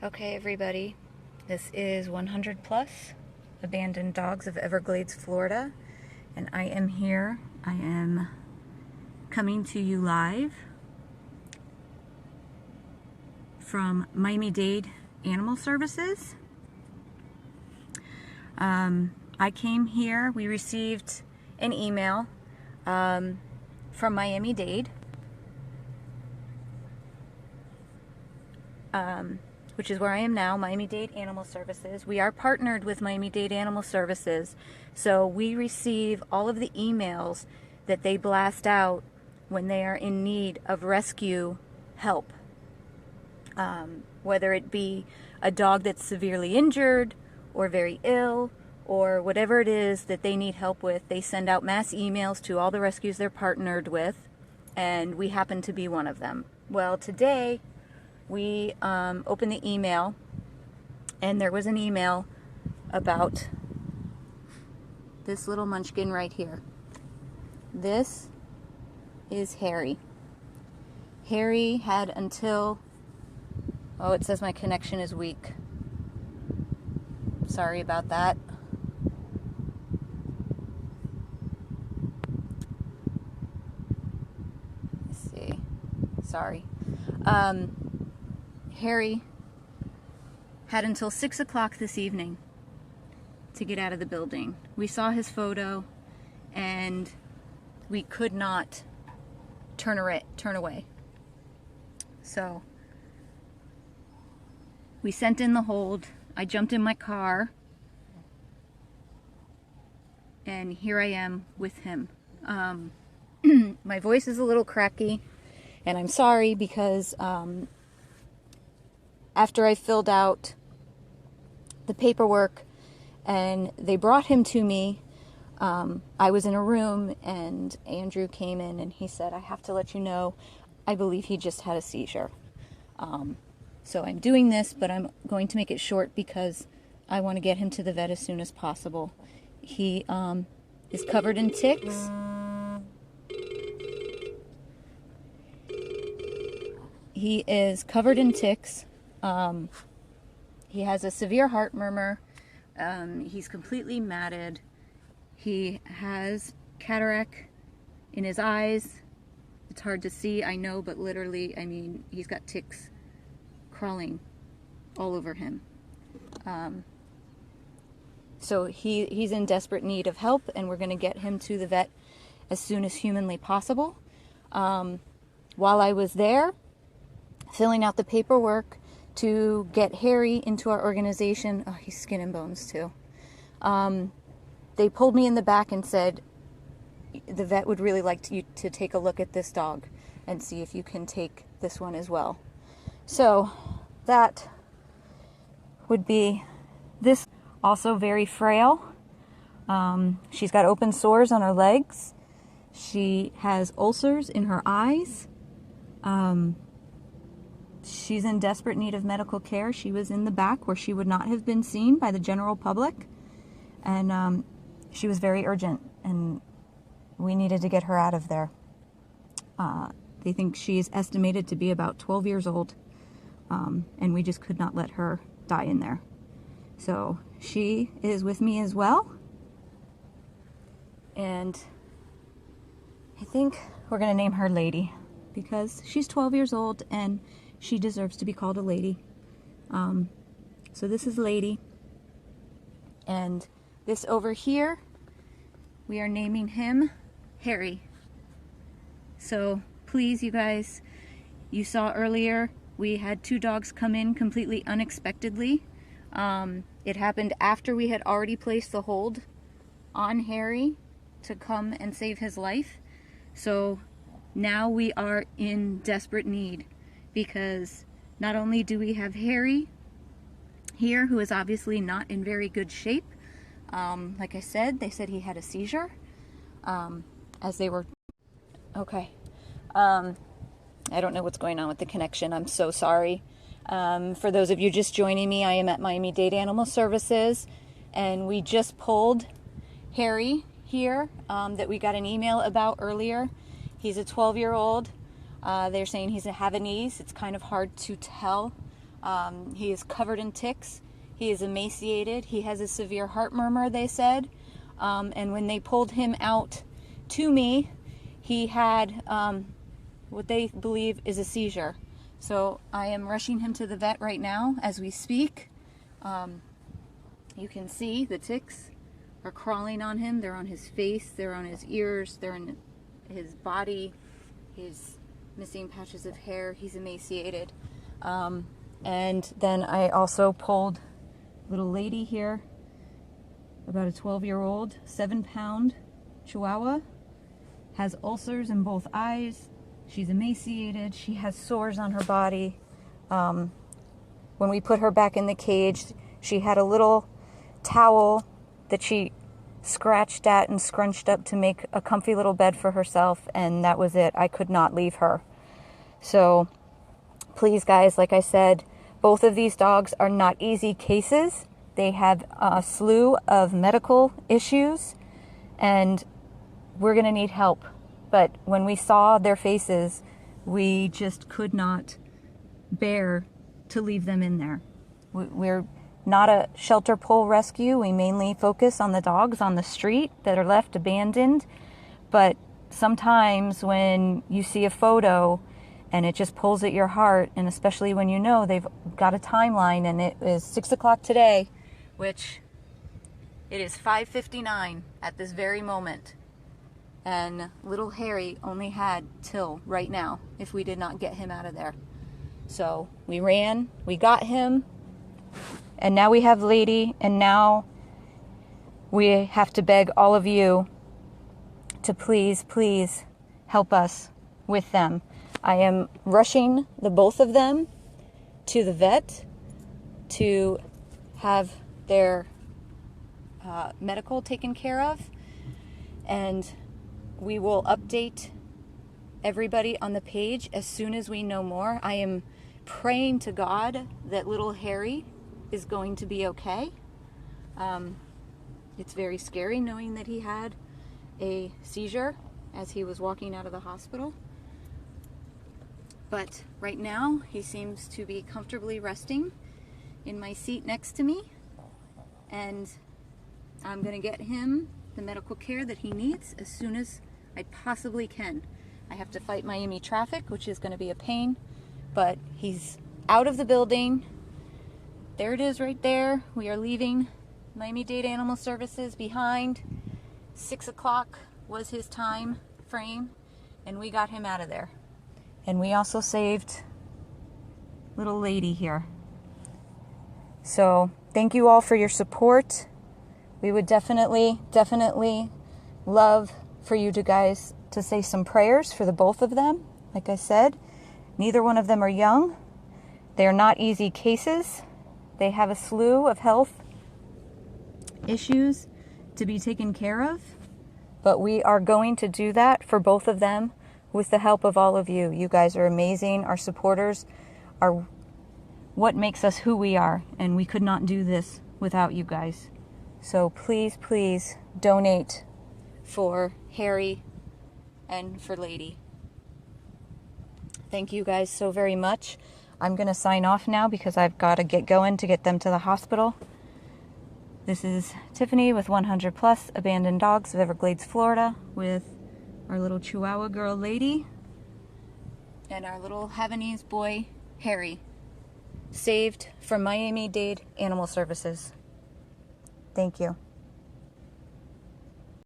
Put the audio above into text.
Okay, everybody, this is 100 Plus Abandoned Dogs of Everglades, Florida, and I am here. I am coming to you live from Miami-Dade Animal Services. I came here, we received an email from Miami-Dade, which is where I am now, Miami-Dade Animal Services. We are partnered with Miami-Dade Animal Services, so we receive all of the emails that they blast out when they are in need of rescue help. Whether it be a dog that's severely injured or very ill or whatever it is that they need help with, they send out mass emails to all the rescues they're partnered with, and we happen to be one of them. Well, today we opened the email, and there was an email about this little munchkin right here. This is Harry. Harry had until, oh, it says my connection is weak. Sorry about that. Let's see. Sorry. Harry had until 6 o'clock this evening to get out of the building. We saw his photo and we could not turn away. So we sent in the hold. I jumped in my car and here I am with him. My voice is a little cracky and I'm sorry because after I filled out the paperwork and they brought him to me, I was in a room and Andrew came in and he said, "I have to let you know, I believe he just had a seizure." So I'm doing this, but I'm going to make it short because I want to get him to the vet as soon as possible. He is covered in ticks. He is covered in ticks. He has a severe heart murmur. He's completely matted. He has cataract in his eyes. It's hard to see, I know, but literally, I mean, he's got ticks crawling all over him. So he's in desperate need of help, and we're going to get him to the vet as soon as humanly possible. While I was there, filling out the paperwork to get Harry into our organization. Oh, he's skin and bones too. They pulled me in the back and said, the vet would really like you to take a look at this dog and see if you can take this one as well. So that would be this. Also very frail. She's got open sores on her legs. She has ulcers in her eyes. She's in desperate need of medical care. She was in the back where she would not have been seen by the general public. And she was very urgent and we needed to get her out of there. They think she's estimated to be about 12 years old. And we just could not let her die in there. So she is with me as well. And I think we're going to name her Lady because she's 12 years old and she deserves to be called a lady. So this is Lady. And this over here, we are naming him Harry. So please, you guys, you saw earlier, we had 2 dogs come in completely unexpectedly. It happened after we had already placed the hold on Harry to come and save his life. So now we are in desperate need because not only do we have Harry here, who is obviously not in very good shape. Like I said, they said he had a seizure as they were... Okay. I don't know what's going on with the connection. I'm so sorry. For those of you just joining me, I am at Miami-Dade Animal Services, and we just pulled Harry here that we got an email about earlier. He's a 12-year-old. They're saying he's a Havanese. It's kind of hard to tell He is covered in ticks. He is emaciated. He has a severe heart murmur, they said. And when they pulled him out to me, he had what they believe is a seizure. So I am rushing him to the vet right now as we speak. You can see the ticks are crawling on him. They're on his face, they're on his ears, they're in his body. He's missing patches of hair. He's emaciated. And then I also pulled little lady here, about a 12-year-old, 7-pound Chihuahua, has ulcers in both eyes. She's emaciated. She has sores on her body. When we put her back in the cage, she had a little towel that she scratched at and scrunched up to make a comfy little bed for herself, and that was it. I could not leave her. So please, guys, like I said, both of these dogs are not easy cases. They have a slew of medical issues, and we're going to need help. But when we saw their faces, we just could not bear to leave them in there. We're not a shelter pole rescue. We mainly focus on the dogs on the street that are left abandoned. But sometimes when you see a photo and it just pulls at your heart, and especially when you know they've got a timeline and it is 6 o'clock today, which it is 5:59 at this very moment. And little Harry only had till right now if we did not get him out of there. So we ran, we got him, and now we have Lady, and now we have to beg all of you to please, please help us with them. I am rushing the both of them to the vet to have their medical taken care of, and we will update everybody on the page as soon as we know more. I am praying to God that little Harry is going to be okay. It's very scary knowing that he had a seizure as he was walking out of the hospital. But right now, he seems to be comfortably resting in my seat next to me. And I'm going to get him the medical care that he needs as soon as I possibly can. I have to fight Miami traffic, which is going to be a pain, but he's out of the building. There it is right there. We are leaving Miami-Dade Animal Services behind. 6 o'clock was his time frame, and we got him out of there. And we also saved little Lady here. So thank you all for your support. We would definitely love for you guys to say some prayers for the both of them. Like I said, neither one of them are young. They are not easy cases. They have a slew of health issues to be taken care of. But we are going to do that for both of them with the help of all of you. You guys are amazing. Our supporters are what makes us who we are, and we could not do this without you guys. So please, please donate for Harry and for Lady. Thank you guys so very much. I'm going to sign off now because I've got to get going to get them to the hospital. This is Tiffany with 100 Plus Abandoned Dogs of Everglades, Florida, with our little Chihuahua girl Lady and our little Havanese boy Harry, saved from Miami-Dade Animal Services. Thank you.